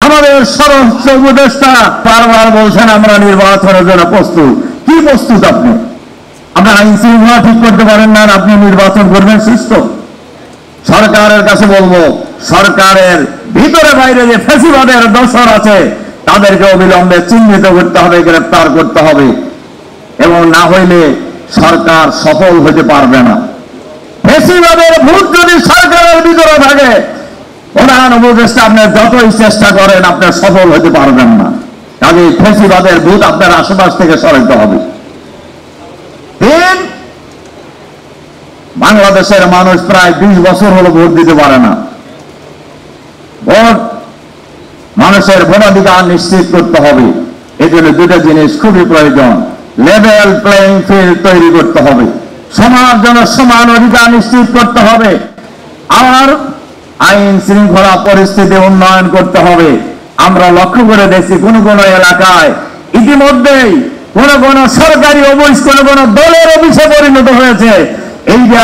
আমাদের সর্বোচ্চ উপদেষ্টা বারবার বলছেন আমরা নির্বাচনের জন্য প্রস্তুত। কি প্রস্তুত আপনি? আপনি আইন শৃঙ্খলা ঠিক করতে পারেন না, আপনি নির্বাচন করবেন সুস্থ? সরকারের কাছে বলবো, সরকারের ভিতরে বাইরে যে ফ্যাসিবাদের দোসর আছে তাদেরকে অবিলম্বে চিহ্নিত করতে হবে, গ্রেফতার করতে হবে, এবং না হইলে সরকার সফল হতে পারবে না। ফ্যাসিবাদের ভূত যদি সরকারের ভিতরে থাকে, প্রধান উপদেষ্টা আপনি যতই চেষ্টা করেন আপনার সফল হতে পারবেন না। কাজে ফ্যাসিবাদের ভূত আপনার আশেপাশ থেকে সরাইতে হবে। বাংলাদেশের মানুষ প্রায় 20 বছর হলো ভোট দিতে পারে না। ভোট, মানুষের ভোটাধিকার নিশ্চিত করতে হবে। এই জন্য দুটো জিনিস খুবই প্রয়োজন। লেভেল প্লেইং ফিল্ড তৈরি করতে হবে, সমাজ জন্য সমান অধিকার নিশ্চিত করতে হবে, আর আইন শৃঙ্খলা পরিস্থিতি উন্নয়ন করতে হবে। আমরা লক্ষ্য করে দেখছি কোন কোন এলাকায় ইতিমধ্যেই কোন কোন সরকারি অফিস কোন কোন দলের অফিসে পরিণত হয়েছে। এইটা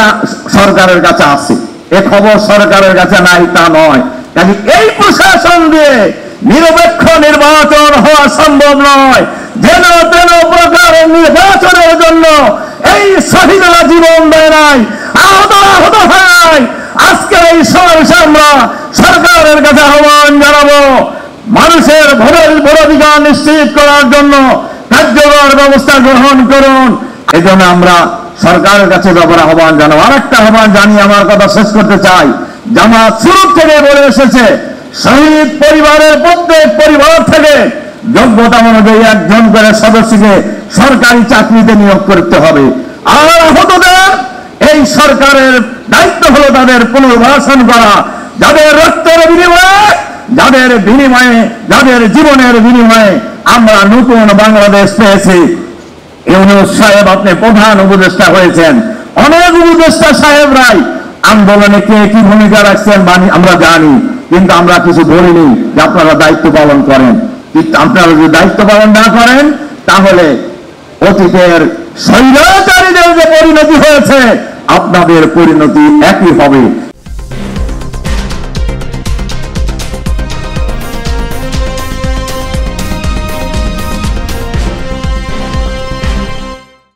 সরকারের কাছে আছে, এ খবর সরকারের কাছে নাই তা নয়। কাজে এই প্রশাসন দিয়ে নিরপেক্ষ নির্বাচন হওয়া সম্ভব নয়। যেন তেন প্রকারের নির্বাচনের জন্য এই শহীদরা জীবন দেয় নাই, আহত হয়। আজকে এই সমাবেশে আমরা সরকারের কাছে আহ্বান জানাবো, মানুষের ভোটাধিকার নিশ্চিত করার জন্য কার্যকর ব্যবস্থা গ্রহণ করুন। এই জন্য আমরা সরকারের কাছে ব্যাপারে আহ্বান জানাবো। আর একটা আহ্বান জানিয়ে আমার কথা শেষ করতে চাই। জামাত শুরু থেকে বলে এসেছে, শহীদ পরিবারের প্রত্যেক পরিবার থেকে যোগ্যতা অনুযায়ী একজন করে সদস্যকে সরকারি চাকরিতে নিয়োগ করতে হবে। আর আহতদের এই সরকারের দায়িত্ব হলো তাদের পুনর্বাসন করা, যাদের রক্তের বিনিময়ে, যাদের জীবনের বিনিময়ে আমরা নতুন বাংলাদেশ পেয়েছি। ইউনূস সাহেব, আপনি প্রধান উপদেষ্টা হয়েছেন, অনেক উপদেষ্টা সাহেবরাই আন্দোলনে কে কি ভূমিকা রাখছেন আমরা জানি, কিন্তু আমরা কিছু বলিনি যে আপনারা দায়িত্ব পালন করেন। কিন্তু আপনারা যদি দায়িত্ব পালন না করেন তাহলে অতীতের স্বৈরাচারীদের যে পরিণতি হয়েছে আপনাদের পরিণতি একই হবে।